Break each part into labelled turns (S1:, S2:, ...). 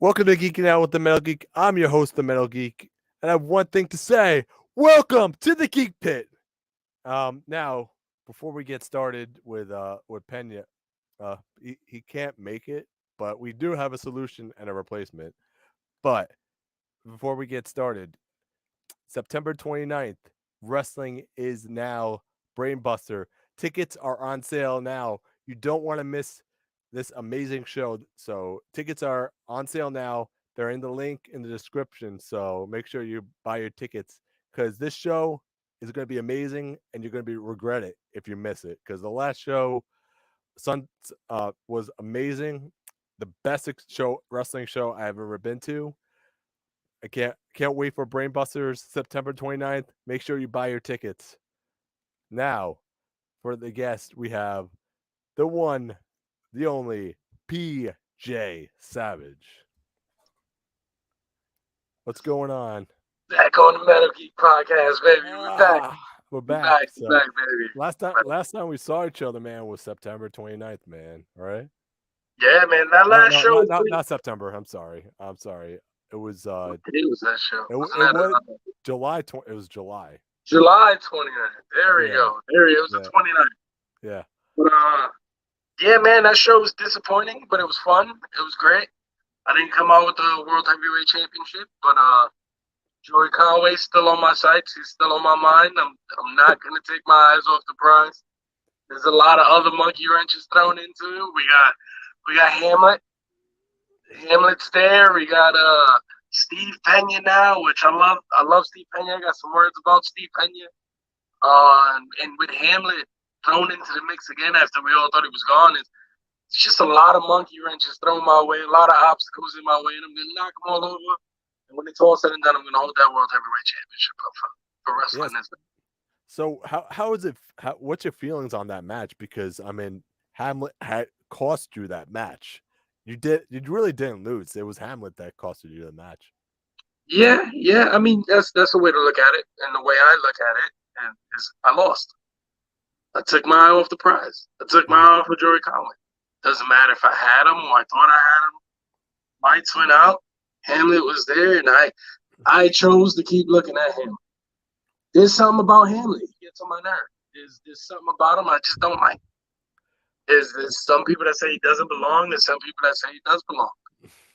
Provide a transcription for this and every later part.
S1: Welcome to Geeking Out with the Metal Geek. I'm your host, the Metal Geek, and I have one thing to say. Welcome to the Geek Pit. Now, before we get started with Pena, he can't make it, but we do have a solution and a replacement. But before we get started, September 29th, wrestling is now brainbuster. Tickets are on sale now. You don't want to miss this amazing show. So tickets are on sale now. They're in the link in the description. So make sure you buy your tickets because this show is going to be amazing and you're going to be regret it if you miss it. Because the last show, was amazing. The best wrestling show I've ever been to. I can't wait for Brainbusters September 29th. Make sure you buy your tickets. Now, for the guest, we have the one, the only PJ Savage. What's going on?
S2: Back on the Metal Geek podcast, baby. We're back.
S1: We're
S2: We're
S1: back.
S2: back,
S1: So
S2: back, baby.
S1: last time we saw each other, man, was September 29th, man. All right?
S2: Yeah, man. That
S1: No,
S2: last
S1: no,
S2: show was
S1: not September. I'm sorry. It was
S2: It was that show.
S1: it,
S2: Wasn't
S1: it
S2: that
S1: was July 20. It was July.
S2: July 29th? There we
S1: Yeah.
S2: go. There it was
S1: Yeah.
S2: the 29th.
S1: Yeah.
S2: But yeah, man, that show was disappointing, but it was fun. It was great. I didn't come out with the World Heavyweight Championship, but Joey Conway's still on my sights. He's still on my mind. I'm not gonna take my eyes off the prize. There's a lot of other monkey wrenches thrown into it. We got Hamlet. Hamlet's there. We got Steve Pena now, which I love. I love Steve Pena. I got some words about Steve Pena. And with Hamlet thrown into the mix again after we all thought he was gone, it's just a lot of monkey wrenches thrown my way, a lot of obstacles in my way, and I'm gonna knock them all over. And when it's all said and done, I'm gonna hold that World Heavyweight Championship up for wrestling.
S1: Yes. So how is it? What's your feelings on that match? Because I mean, Hamlet had cost you that match. You really didn't lose. It was Hamlet that costed you the match.
S2: Yeah. I mean, that's a way to look at it, and the way I look at it is I lost. I took my eye off the prize. I took my eye off of Joey Conway. Doesn't matter if I had him or I thought I had him. Lights went out. Hamlet was there, and I chose to keep looking at him. There's something about Hamlet. He gets on my nerve. There's something about him I just don't like. There's some people that say he doesn't belong. There's some people that say he does belong.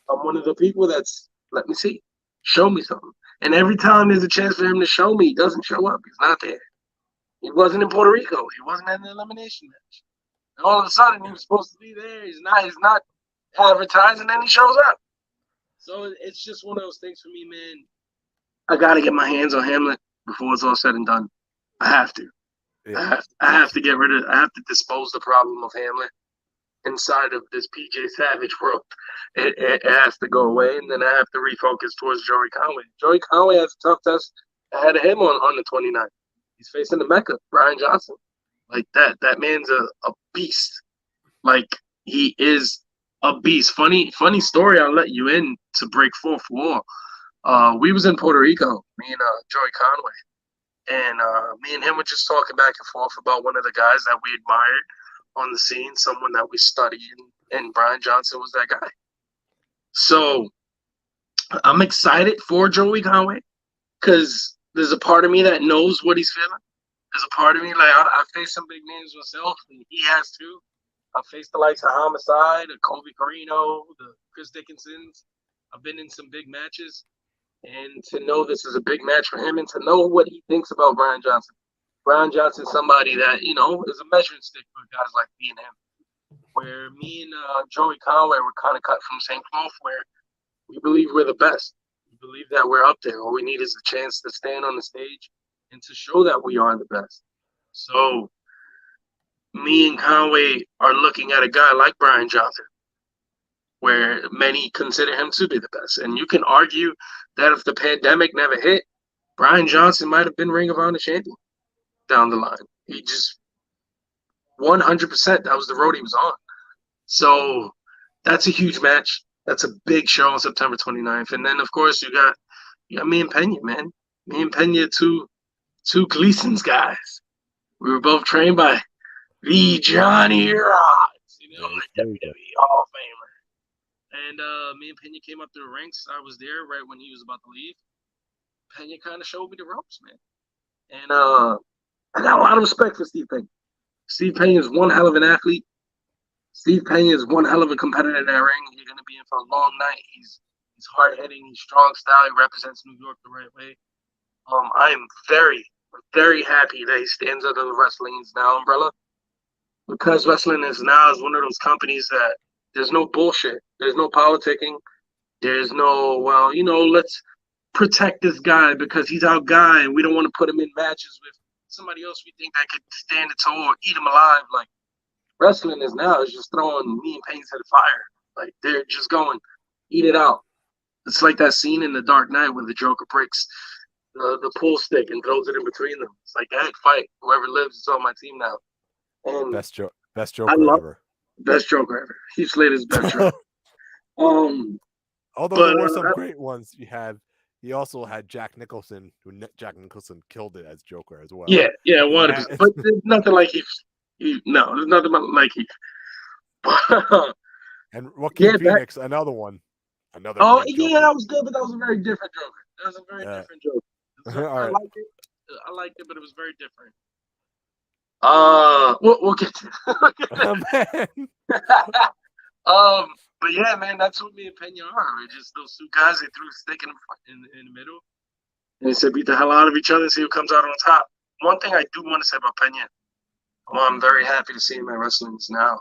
S2: I'm one of the people that's, let me see. Show me something. And every time there's a chance for him to show me, he doesn't show up. He's not there. He wasn't in Puerto Rico. He wasn't in the elimination match. And all of a sudden, he was supposed to be there. He's not advertised, and then he shows up. So it's just one of those things for me, man. I got to get my hands on Hamlet before it's all said and done. I have to. Yeah. I have to get rid of. I have to dispose the problem of Hamlet inside of this PJ Savage world. It has to go away, and then I have to refocus towards Joey Conway. Joey Conway has a tough test ahead of him on the 29th. He's facing the Mecca, Brian Johnson. Like that man's a beast. Like he is a beast. Funny story. I'll let you in to break fourth wall. We was in Puerto Rico, me and Joey Conway, and me and him were just talking back and forth about one of the guys that we admired on the scene, someone that we studied, and Brian Johnson was that guy. So I'm excited for Joey Conway because there's a part of me that knows what he's feeling. There's a part of me, like, I faced some big names myself, and he has too. I faced the likes of Homicide, the Colby Carino, the Chris Dickinsons. I've been in some big matches. And to know this is a big match for him and to know what he thinks about Brian Johnson. Brian Johnson's somebody that, is a measuring stick for guys like me and him. Where me and Joey Conway were kind of cut from the same cloth, where we believe we're the best. We believe that we're up there. All we need is a chance to stand on the stage and to show that we are the best. So me and Conway are looking at a guy like Brian Johnson, where many consider him to be the best. And you can argue that if the pandemic never hit, Brian Johnson might have been Ring of Honor champion down the line. He just 100%, that was the road he was on. So that's a huge match. That's a big show on September 29th. And then, of course, you got me and Pena, man. Me and Pena, two Gleason's guys. We were both trained by the Johnny Rods, like WWE Hall of Famer. And me and Pena came up through the ranks. I was there right when he was about to leave. Pena kind of showed me the ropes, man. And I got a lot of respect for Steve Pena. Steve Pena is one hell of an athlete. Steve Pena is one hell of a competitor in that ring. You're going to be in for a long night. He's hard hitting. He's strong style. He represents New York the right way. I am very, very happy that he stands under the Wrestling Is Now umbrella, because Wrestling Is Now is one of those companies that there's no bullshit. There's no politicking. There's no, well, let's protect this guy because he's our guy and we don't want to put him in matches with somebody else we think that could stand it toe or eat him alive. Like, Wrestling Is Now is just throwing me and Payne to the fire. Like, they're just going, eat it out. It's like that scene in The Dark Knight where the Joker breaks the pool stick and throws it in between them. It's like, that fight. Whoever lives is on my team now. And
S1: Best Joker ever.
S2: Best Joker ever. Heath Slater's best Joker.
S1: Although
S2: but,
S1: there were some great ones. He also had Jack Nicholson, Jack Nicholson killed it as Joker as well.
S2: Yeah, 100%. But there's nothing like Heath. No, there's nothing like Heath.
S1: And Joaquin Phoenix, another one.
S2: That was good, but that was a very different Joker. That was a very different Joker. I liked it, but it was very different. We'll get to but yeah, man, that's what me and Pena are. We're just those two guys. They threw a stick in the middle, and they said beat the hell out of each other and see who comes out on top. One thing I do want to say about Pena, I'm very happy to see him at Wrestling Is Now,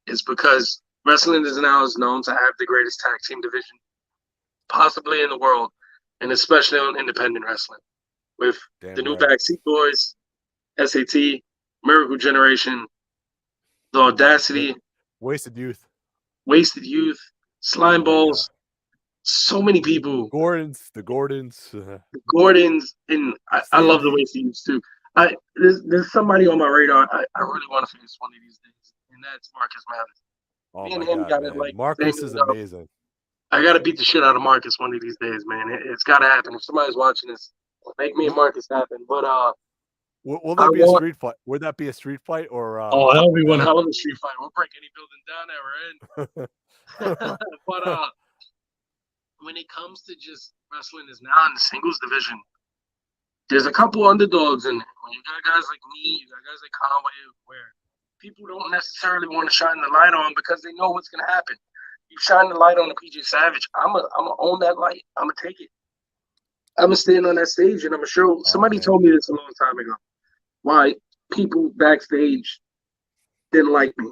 S2: is because Wrestling Is Now is known to have the greatest tag team division possibly in the world, and especially on independent wrestling, with the new Backseat Boys, SAT, Miracle Generation, The Audacity,
S1: Wasted Youth,
S2: Slime Balls, so many people.
S1: The Gordons,
S2: and I love the Wasted Youth too. There's somebody on my radar I really want to face one of these days, and that's Marcus Mathers.
S1: Oh me and him got it. Like, Marcus is amazing.
S2: I got to beat the shit out of Marcus one of these days, man. It's got to happen. If somebody's watching this, make me and Marcus happen. But
S1: will that be a street fight? Would that be a street fight or?
S2: That'll be one hell of a street fight. We'll break any building down that we're in. But when it comes to just Wrestling Is Now in the singles division, there's a couple underdogs in it. When you got guys like me, you got guys like Conway, where people don't necessarily want to shine the light on because they know what's going to happen. You shine the light on the PJ Savage, I'm going to own that light. I'm going to take it. I'm going to stand on that stage and I'm going to show. Somebody told me this a long time ago, why people backstage didn't like me.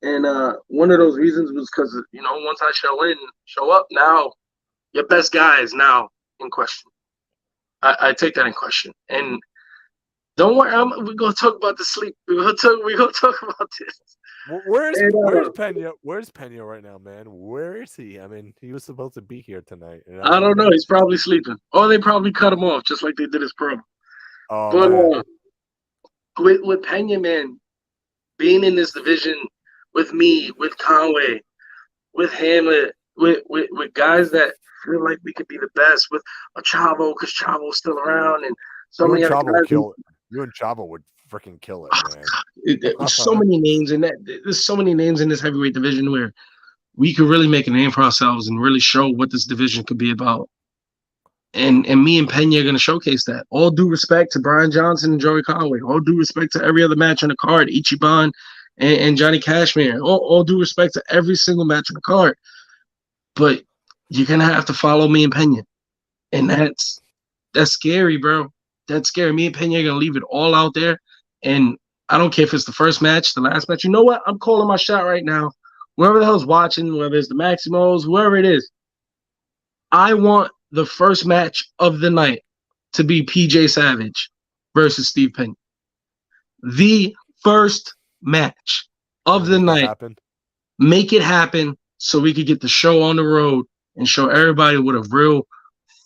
S2: And one of those reasons was because, once I show up, now your best guy is now in question. I take that in question. And don't worry, we're going to talk about the sleep. We're going to talk about this.
S1: Where's Pena? Where's Pena right now, man? Where is he? I mean, he was supposed to be here tonight.
S2: I don't know. He's probably sleeping. Or they probably cut him off, just like they did his promo. But with Pena, man, being in this division with me, with Conway, with Hamlet, with guys that feel like we could be the best, with a Chavo, because Chavo's still around, and so many other guys.
S1: You and Chavo would freaking kill it, man.
S2: There's so many names in that. There's so many names in this heavyweight division where we could really make a name for ourselves and really show what this division could be about. And me and Pena are going to showcase that. All due respect to Brian Johnson and Joey Conway. All due respect to every other match on the card, Ichiban and Johnny Cashmere. All due respect to every single match on the card. But you're going to have to follow me and Pena. And that's scary, bro. That's scary. Me and Pena are going to leave it all out there. And I don't care if it's the first match, the last match. You know what? I'm calling my shot right now. Whoever the hell's watching, whether it's the Maximos, whoever it is, I want the first match of the night to be PJ Savage versus Steve Pena. The first match of the night. Make it happen so we could get the show on the road and show everybody what a real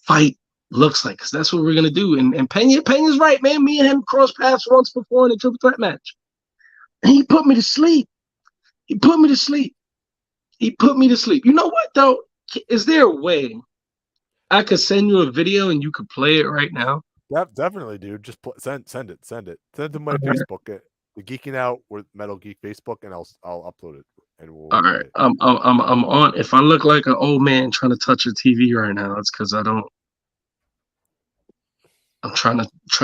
S2: fight looks like, because that's what we're gonna do. And Pena's right, man. Me and him crossed paths once before in a triple threat match, and he put me to sleep. You know what though? Is there a way I could send you a video and you could play it right now?
S1: Definitely, dude. Just send it. Send it to my Facebook. The Geeking Out with Metal Geek Facebook, and I'll upload it and
S2: All right, I'm on. If I look like an old man trying to touch a TV right now, it's because I don't. I'm trying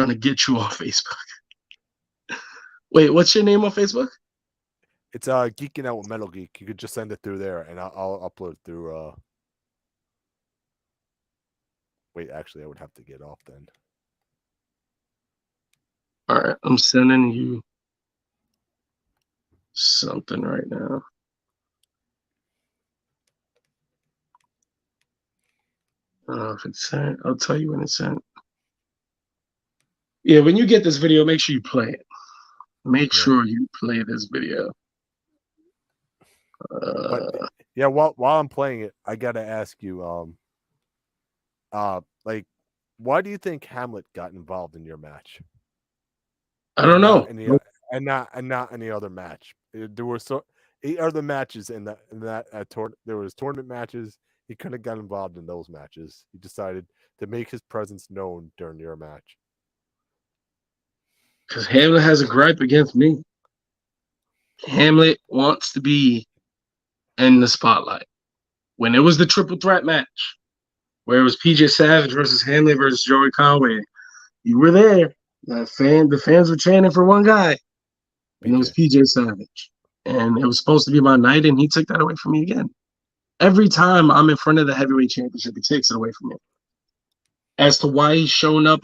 S2: to get you on Facebook. Wait, what's your name on Facebook?
S1: It's geeking out with Metal Geek. You could just send it through there, and I'll upload it through. Wait, actually, I would have to get off then.
S2: All right, I'm sending you something right now. I don't know if it's sent. I'll tell you when it's sent. Yeah, when you get this video, make sure you play it. Make sure you play this video.
S1: But yeah, while I'm playing it, I gotta ask you, like, why do you think Hamlet got involved in your match?
S2: I don't know.
S1: And not any other match. There were 8 other matches in that there was tournament matches. He couldn't have got involved in those matches. He decided to make his presence known during your match.
S2: Because Hamlet has a gripe against me. Hamlet wants to be in the spotlight. When it was the triple threat match, where it was PJ Savage versus Hamlet versus Joey Conway, you were there. The fans were chanting for one guy, and it was PJ Savage. And it was supposed to be my night, and he took that away from me again. Every time I'm in front of the heavyweight championship, he takes it away from me. As to why he showed up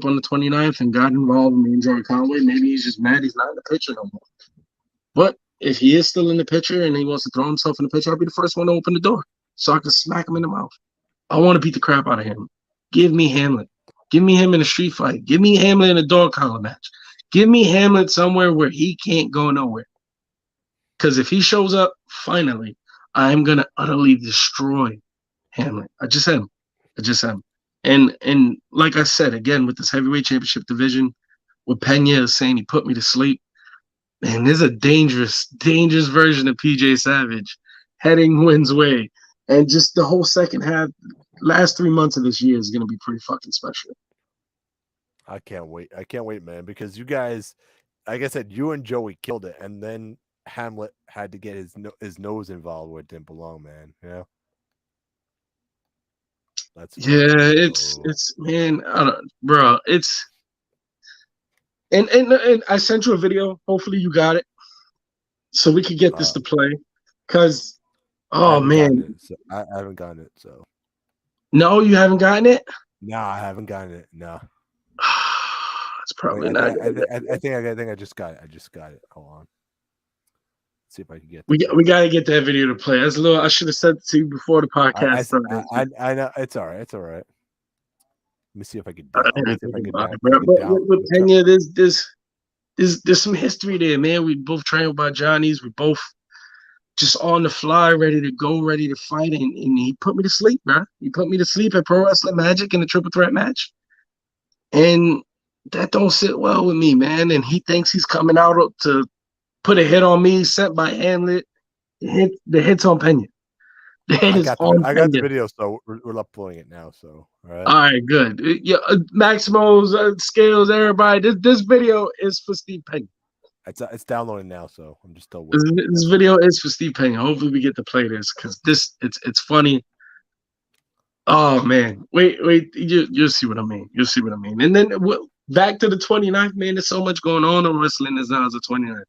S2: on the 29th and got involved with me and Joey Conway, maybe he's just mad he's not in the picture no more. But if he is still in the picture and he wants to throw himself in the picture, I'll be the first one to open the door so I can smack him in the mouth. I want to beat the crap out of him. Give me Hamlet. Give me him in a street fight. Give me Hamlet in a dog collar match. Give me Hamlet somewhere where he can't go nowhere. Because if he shows up, finally, I'm going to utterly destroy Hamlet. I just am. And like I said, again, with this heavyweight championship division, with Pena saying he put me to sleep, man, there's a dangerous version of PJ Savage heading Wynn's way. And just the whole second half, last 3 months of this year is going to be pretty fucking special.
S1: I can't wait, man, because you guys, like I said, you and Joey killed it, and then Hamlet had to get his nose involved where it didn't belong, man. Yeah.
S2: It's man, bro, it's and I sent you a video. Hopefully you got it, so we could get this to play. Cause, oh man,
S1: I haven't gotten it. So
S2: no, you haven't gotten it.
S1: No, I haven't gotten it. No,
S2: it's probably not.
S1: I think I just got it. Hold on. See if I can get.
S2: We gotta get that video to play. That's a little. I should have said it to you before the podcast started.
S1: I know it's all right. It's all right. Let me see if I can.
S2: With Pena, there's some history there, man. We both trained by Johnny's. We both just on the fly, ready to go, ready to fight, and he put me to sleep, bro. He put me to sleep at Pro Wrestling Magic in a triple threat match, and that don't sit well with me, man. And he thinks he's coming out to put a hit on me, sent by Hamlet. The hit's on Pena.
S1: I got the video, so we're uploading it now. So
S2: all right, good. Yeah, Maximo's scales, everybody. This video is for Steve Pena.
S1: It's downloading now, so I'm just still waiting.
S2: This video is for Steve Pena. Hopefully, we get to play this because it's funny. Oh man, wait, you'll see what I mean. You'll see what I mean. And then back to the 29th, man. There's so much going on in wrestling as now as the 29th.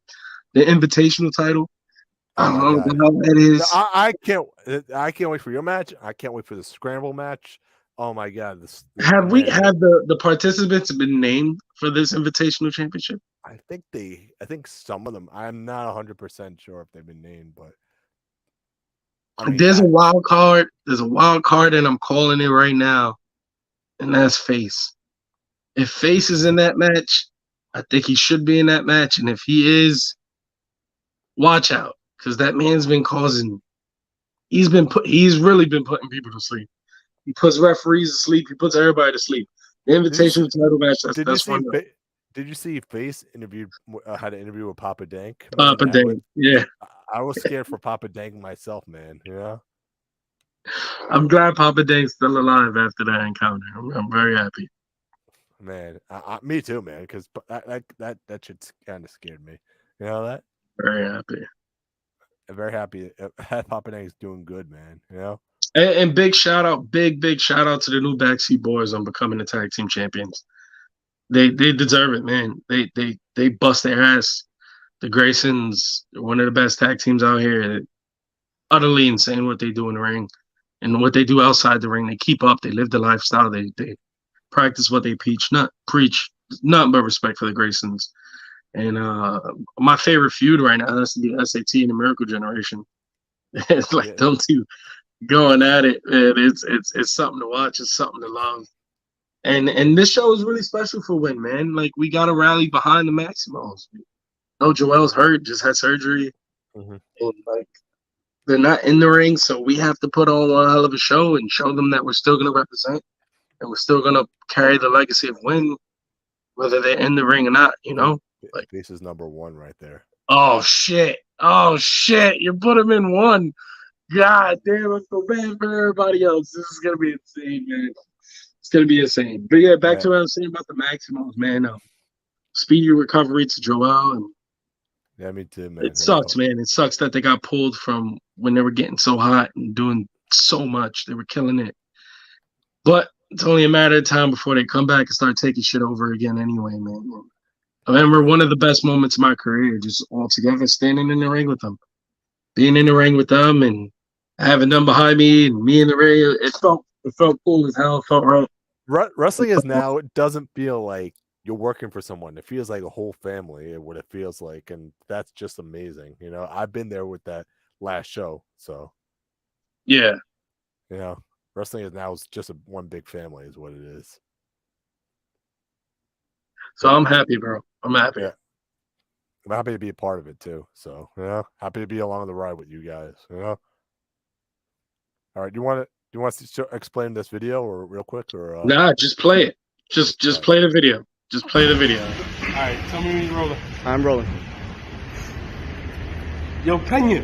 S2: The invitational title. I don't know what the hell that is.
S1: I can't wait for your match. I can't wait for the scramble match. Oh my god!
S2: Have the participants been named for this invitational championship?
S1: I think some of them. I'm not 100% sure if they've been named, but
S2: there's a wild card. There's a wild card, and I'm calling it right now, and that's Face. If Face is in that match, I think he should be in that match, and if he is, watch out. Because that man's been causing. He's really been putting people to sleep. He puts referees to sleep. He puts everybody to sleep. The invitational title match. That's fun.
S1: Did you see Face had an interview with Papa Dank?
S2: Papa Dank, yeah.
S1: I was scared for Papa Dank myself, man. You know.
S2: I'm glad Papa Dank's still alive after that encounter. I'm very happy.
S1: Man, me too, man. Because that shit kind of scared me. You know that.
S2: Very happy.
S1: I'm very happy. Papanet's doing good, man. You know.
S2: And big shout out, big shout out to the new Backseat Boys on becoming the tag team champions. They deserve it, man. They bust their ass. The Graysons are one of the best tag teams out here. Utterly insane what they do in the ring and what they do outside the ring. They keep up. They live the lifestyle. They practice what they preach. Nothing but respect for the Graysons. And my favorite feud right now has to be SAT and the Miracle Generation. It's like them two going at it. Man. It's something to watch. It's something to love. And this show is really special for Win, man. Like we got to rally behind the Maximals. No, Joel's hurt, just had surgery, and like they're not in the ring, so we have to put on one hell of a show and show them that we're still going to represent and we're still going to carry the legacy of Win, whether they're in the ring or not. You know,
S1: like this is number one right there.
S2: Oh shit! You put him in one. God damn, I feel bad for everybody else. This is gonna be insane, man. It's gonna be insane. But yeah, back to what I was saying about the Maximals, man. Speedy recovery to Joel, and
S1: yeah, me too, man.
S2: It sucks, man. It sucks that they got pulled from when they were getting so hot and doing so much. They were killing it. But it's only a matter of time before they come back and start taking shit over again anyway, man. I remember one of the best moments of my career, just all together, standing in the ring with them. Being in the ring with them and having them behind me and me in the ring, it felt cool as hell. It felt right.
S1: Wrestling is now, it doesn't feel like you're working for someone. It feels like a whole family, what it feels like. And that's just amazing. You know, I've been there with that last show. So,
S2: yeah.
S1: You know, wrestling is now just one big family, is what it is.
S2: So I'm happy, bro. I'm happy.
S1: Yeah. I'm happy to be a part of it too. So, you know, happy to be along the ride with you guys. You know. All right. Do you want to explain this video or real quick or?
S2: Nah, just play it. Just play the video. Just play the video.
S3: All right, tell me when you're rolling.
S4: I'm rolling.
S3: Yo, Pena.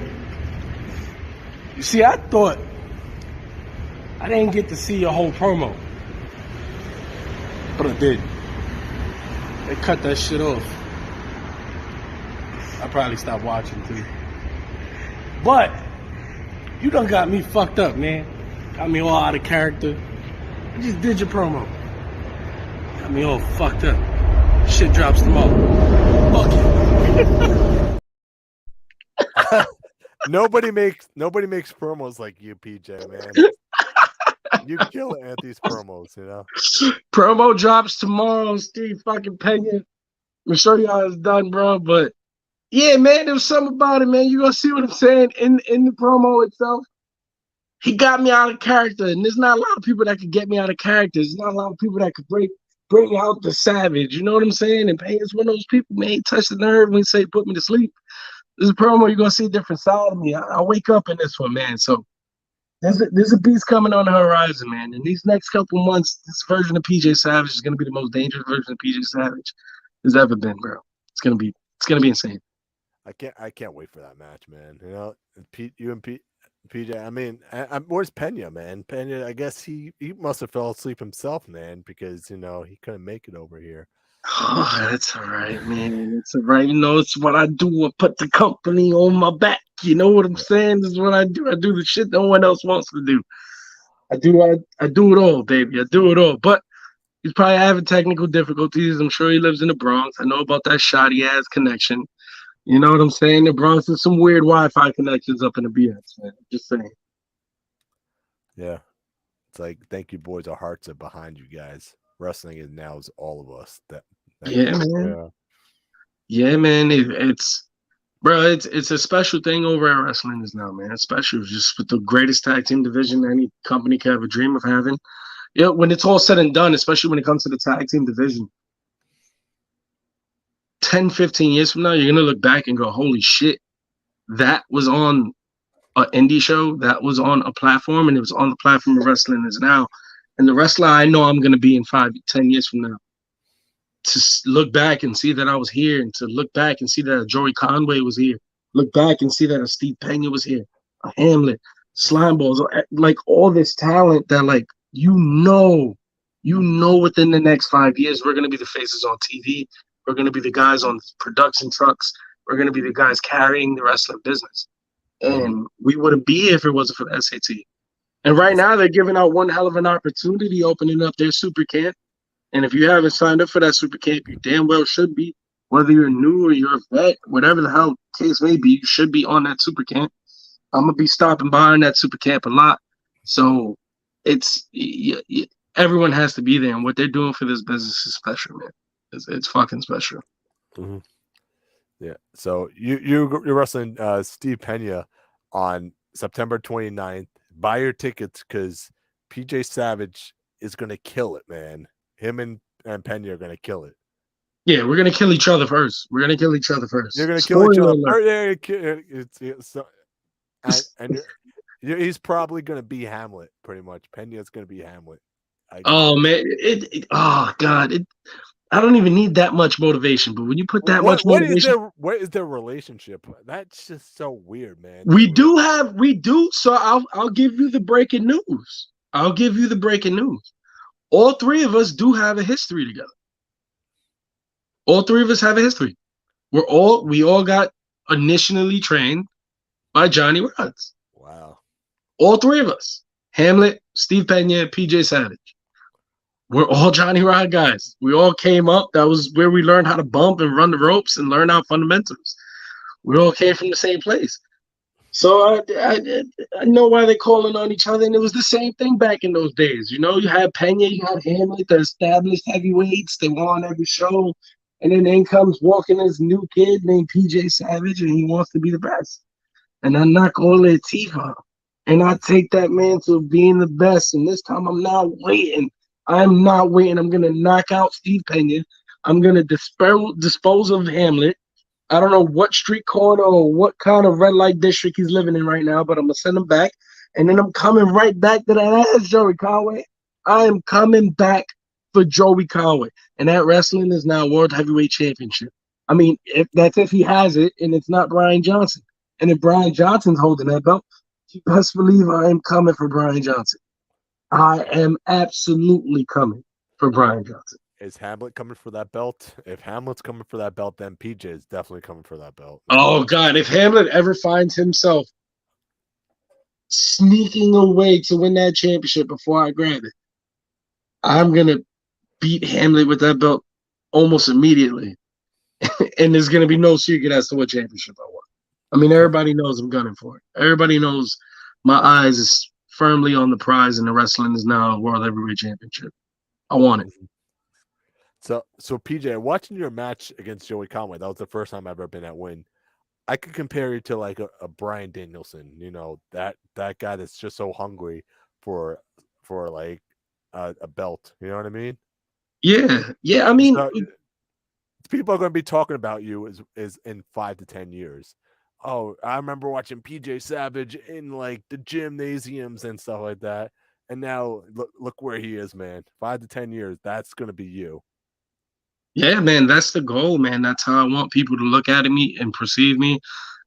S3: You see, I thought I didn't get to see your whole promo, but I did. They cut that shit off. I probably stopped watching too. But you done got me fucked up, man. Got me all out of character. You just did your promo. Got me all fucked up. Shit drops tomorrow. Fuck
S1: you. Nobody makes promos like you, PJ, man. You kill it at these promos, you know.
S2: Promo drops tomorrow, Steve fucking Pena. I'm sure y'all is done, bro. But yeah, man, there's something about it, man. You gonna see what I'm saying in the promo itself. He got me out of character, and there's not a lot of people that could get me out of character. There's not a lot of people that could bring out the savage. You know what I'm saying? And Pena's one of those people, man. He touched the nerve when he say put me to sleep. This is a promo, you're gonna see a different side of me. I wake up in this one, man. So there's a beast coming on the horizon, man. In these next couple months, this version of PJ Savage is gonna be the most dangerous version of PJ Savage there's ever been, bro. It's gonna be insane.
S1: I can't wait for that match, man. You know, you and PJ. I mean, where's Pena, man? Pena, I guess he must have fell asleep himself, man, because you know he couldn't make it over here.
S2: Oh, that's all right, man. It's all right. You know, it's what I do. I put the company on my back. You know what I'm saying? This is what I do. I do the shit no one else wants to do. I do it all, baby. I do it all. But he's probably having technical difficulties. I'm sure he lives in the Bronx. I know about that shoddy ass connection. You know what I'm saying? The Bronx is some weird Wi-Fi connections up in the BX, man. Just saying.
S1: Yeah. It's like, thank you, boys. Our hearts are behind you guys. Wrestling is now is all of us.
S2: Yeah, man. Yeah, man. It's a special thing over at Wrestling is now, man. It's special. It's just with the greatest tag team division any company can ever dream of having. Yeah, when it's all said and done, especially when it comes to the tag team division, 10, 15 years from now, you're gonna look back and go, holy shit, that was on an indie show, that was on a platform, and it was on the platform of wrestling is now. And the wrestler I know I'm going to be in 5, 10 years from now, to look back and see that I was here, and to look back and see that a Joey Conway was here, look back and see that a Steve Pena was here, a Hamlet, Slime Balls, like all this talent that like, you know within the next 5 years, we're going to be the faces on TV. We're going to be the guys on production trucks. We're going to be the guys carrying the wrestling business. and we wouldn't be here if it wasn't for the SAT. And right now, they're giving out one hell of an opportunity, opening up their super camp. And if you haven't signed up for that super camp, you damn well should be. Whether you're new or you're a vet, whatever the hell case may be, you should be on that super camp. I'm gonna be stopping by on that super camp a lot. So it's everyone has to be there, and what they're doing for this business is special, man. It's fucking special.
S1: Mm-hmm. Yeah. So you're wrestling Steve Pena on September 29th. Buy your tickets because PJ Savage is gonna kill it, man. Him and Pena are gonna kill it.
S2: Yeah, we're gonna kill each other first. You're gonna kill each other
S1: first. And he's probably gonna be Hamlet, pretty much. Pena's gonna be Hamlet.
S2: Oh man, oh god, I don't even need that much motivation. But when you put that much motivation,
S1: what is their relationship? That's just so weird, man.
S2: We do. So I'll give you the breaking news. All three of us do have a history together. All three of us have a history. We all got initially trained by Johnny Rods.
S1: Wow.
S2: All three of us. Hamlet, Steve Pena, PJ Savage. We're all Johnny Rod guys. We all came up. That was where we learned how to bump and run the ropes and learn our fundamentals. We all came from the same place. So I know why they're calling on each other. And it was the same thing back in those days. You know, you had Pena, you had Hamlet, the established heavyweights. They were on every show. And then in comes walking this new kid named PJ Savage, and he wants to be the best. And I knock all their teeth out. And I take that man to being the best. And this time I'm not waiting. I'm not waiting. I'm going to knock out Steve Pena. I'm going to dispose of Hamlet. I don't know what street corner or what kind of red light district he's living in right now, but I'm going to send him back. And then I'm coming right back to that ass, Joey Conway. I am coming back for Joey Conway. And that wrestling is now World Heavyweight Championship. I mean, if he has it and it's not Brian Johnson. And if Brian Johnson's holding that belt, you best believe I am coming for Brian Johnson. I am absolutely coming for Brian Johnson.
S1: Is Hamlet coming for that belt? If Hamlet's coming for that belt, then PJ is definitely coming for that belt.
S2: Oh, God. If Hamlet ever finds himself sneaking away to win that championship before I grab it, I'm going to beat Hamlet with that belt almost immediately. And there's going to be no secret as to what championship I want. I mean, everybody knows I'm gunning for it. Everybody knows my eyes is firmly on the prize, and the wrestling is now a World Heavyweight Championship. I want it.
S1: So PJ, watching your match against Joey Conway, that was the first time I've ever been at Win. I could compare you to like a Bryan Danielson, you know, that guy that's just so hungry for like a belt. You know what I mean?
S2: Yeah. I mean,
S1: people are going to be talking about you is in 5 to 10 years. Oh, I remember watching PJ Savage in like the gymnasiums and stuff like that. And now look where he is, man. 5 to 10 years, that's going to be you.
S2: Yeah, man, that's the goal, man. That's how I want people to look at me and perceive me.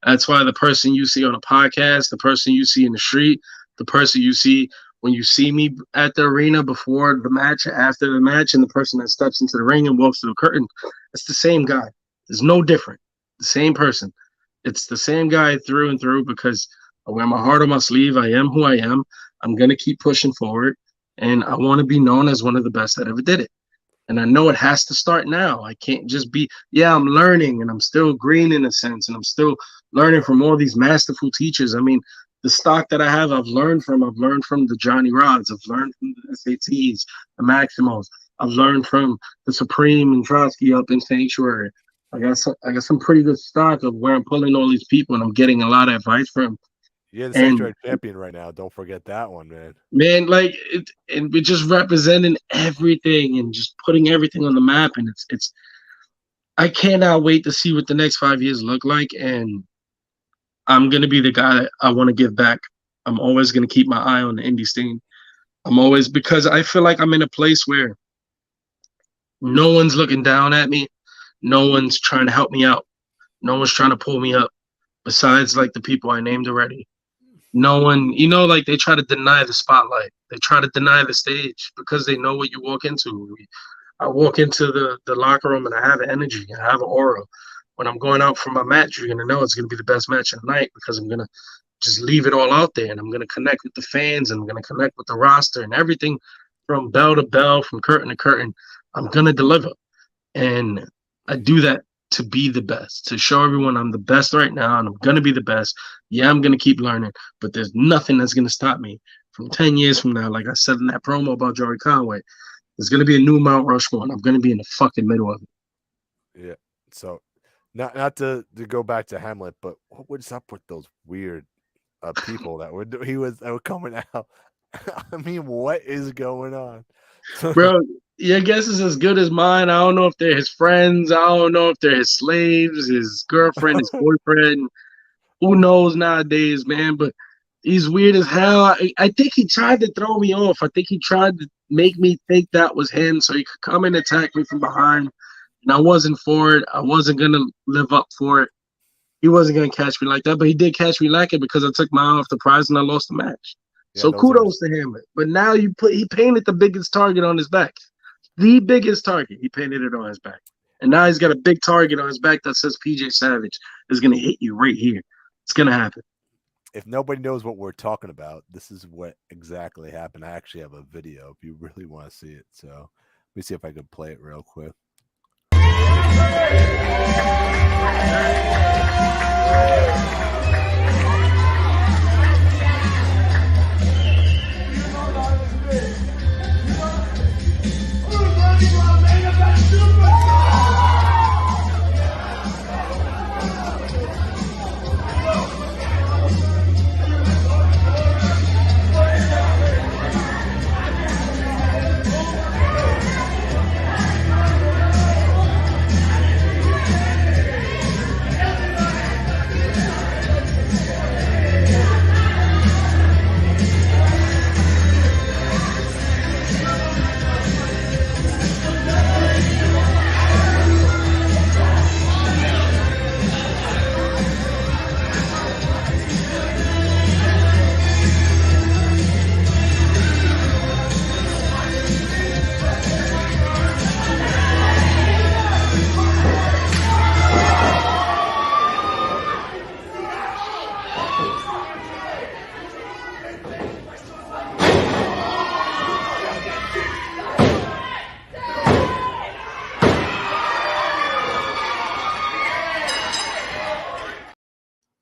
S2: That's why the person you see on a podcast, the person you see in the street, the person you see when you see me at the arena before the match, after the match, and the person that steps into the ring and walks through the curtain, it's the same guy. It's no different. The same person. It's the same guy through and through because I wear my heart on my sleeve. I am who I am. I'm going to keep pushing forward, and I want to be known as one of the best that ever did it. And I know it has to start now. I can't just be, I'm learning and I'm still green in a sense, and I'm still learning from all these masterful teachers. I mean, the stock that I have, I've learned from the Johnny Rods. I've learned from the SATs, the Maximos. I've learned from the Supreme and Trotsky up in Sanctuary. I got some pretty good stock of where I'm pulling all these people, and I'm getting a lot of advice from.
S1: You're the Sanctuary champion right now. Don't forget that one, man.
S2: Man, like and we're just representing everything and just putting everything on the map. And it's I cannot wait to see what the next 5 years look like. And I'm gonna be the guy that I want to give back. I'm always gonna keep my eye on the indie scene. Because I feel like I'm in a place where no one's looking down at me. No one's trying to help me out. No one's trying to pull me up. Besides like the people I named already. No one, like they try to deny the spotlight. They try to deny the stage because they know what you walk into. I walk into the locker room and I have an energy. I have an aura. When I'm going out for my match, you're going to know it's going to be the best match of the night because I'm going to just leave it all out there, and I'm gonna connect with the fans, and I'm gonna connect with the roster, and everything from bell to bell, from curtain to curtain. I'm gonna deliver, and I do that to be the best, to show everyone I'm the best right now, and I'm gonna be the best. Yeah, I'm gonna keep learning, but there's nothing that's gonna stop me from 10 years from now. Like I said in that promo about Joey Conway, there's gonna be a new Mount Rushmore, and I'm gonna be in the fucking middle of it.
S1: Yeah. So, not to go back to Hamlet, but what's up with those weird people that were coming out? I mean, what is going on,
S2: Bro? Your guess is as good as mine. I don't know if they're his friends. I don't know if they're his slaves, his girlfriend, his boyfriend. Who knows nowadays, man? But he's weird as hell. I think he tried to throw me off. I think he tried to make me think that was him so he could come and attack me from behind. And I wasn't for it. I wasn't going to live up for it. He wasn't going to catch me like that, but he did catch me like it because I took my eye off the prize and I lost the match.
S1: Yeah,
S2: so kudos to him. But now he painted the biggest target on his back. The biggest target. He painted it on his back. And now he's got a big target on his back that says PJ Savage is going to hit you right here. It's going to happen.
S1: If nobody knows what we're talking about, this is what exactly happened. I actually have a video if you really want to see it. So let me see if I can play it real quick.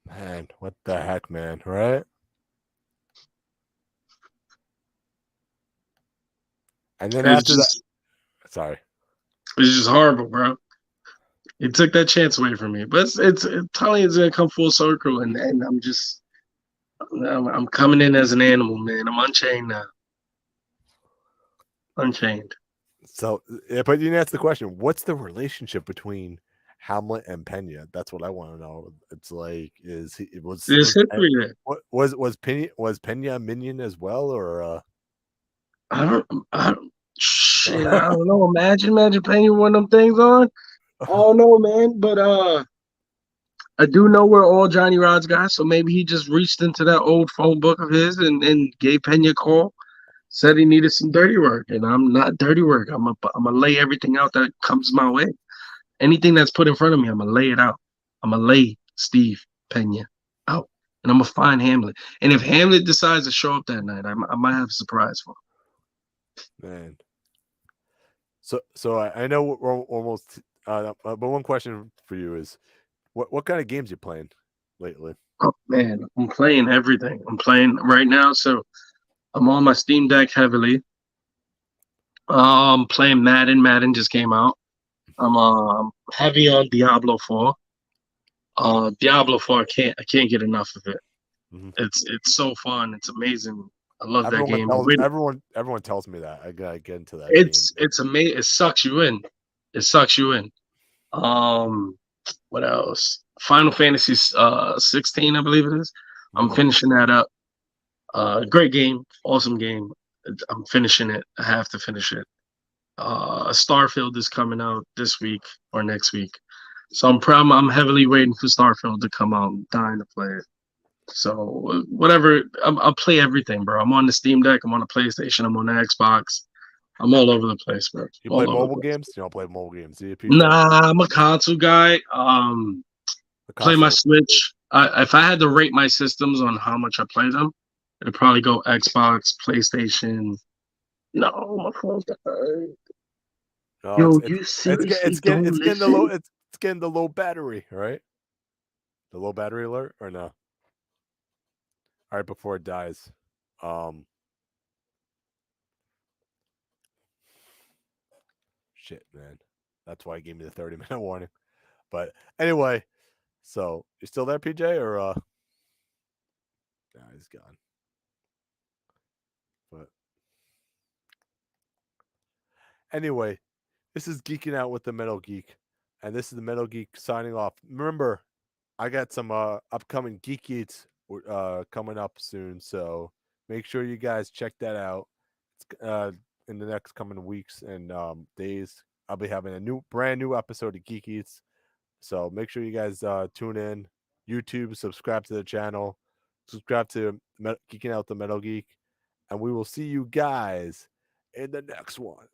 S1: Man, what the heck, man, right? And then after that, sorry.
S2: It's just horrible, bro. He took that chance away from me. But it's telling it's gonna come full circle, and I'm coming in as an animal, man. I'm unchained now. Unchained.
S1: So, yeah, but you didn't answer the question. What's the relationship between Hamlet and Pena? That's what I want to know. It's like, was Pena a minion as well, or
S2: I don't shit. I don't know. Imagine Pena one of them things on. I don't know, man. But I do know we're all Johnny Rod's guys, so maybe he just reached into that old phone book of his and gave Pena a call. Said he needed some dirty work, and I'm not dirty work. I'm gonna lay everything out that comes my way. Anything that's put in front of me, I'm gonna lay it out. I'm gonna lay Steve Pena out, and I'm gonna find Hamlet. And if Hamlet decides to show up that night, I might have a surprise for him.
S1: Man. So I know we're almost. But one question for you is, what kind of games you playing lately?
S2: Oh man, I'm playing everything. I'm playing right now, so I'm on my Steam Deck heavily. Playing Madden. Madden just came out. I'm heavy on Diablo 4. Diablo 4, I can't get enough of it. Mm-hmm. It's so fun. It's amazing. I love that game.
S1: Everyone tells me that. I gotta get into that.
S2: It's amazing. It sucks you in. What else? Final Fantasy 16, I believe it is. I'm finishing that up. Great game, awesome game. I'm finishing it. I have to finish it. Starfield is coming out this week or next week, so I'm heavily waiting for Starfield to come out. I'm dying to play it. So whatever, I'll play everything, bro. I'm on the Steam Deck. I'm on the PlayStation. I'm on the Xbox. I'm all over the place, bro.
S1: You play mobile games? You don't play mobile games, do you?
S2: Nah, I'm a console guy. Play my Switch. If I had to rate my systems on how much I play them, it'd probably go Xbox, PlayStation. No, my phone's dying.
S1: No,
S2: Yo,
S1: it's
S2: you seriously
S1: it's
S2: don't
S1: getting the low
S2: listen?
S1: it's getting the low battery, right? The low battery alert or no? All right, before it dies. Shit, man. That's why he gave me the 30-minute warning. But anyway, so you still there, PJ, or nah, he's gone. But anyway, this is Geeking Out with the Metal Geek, and this is the Metal Geek signing off. Remember, I got some upcoming Geek Eats coming up soon, so make sure you guys check that out. It's, in the next coming weeks and days, I'll be having a brand new episode of Geek Eats. So make sure you guys tune in. YouTube, subscribe to the channel, subscribe to Geeking Out the Metal Geek, and we will see you guys in the next one.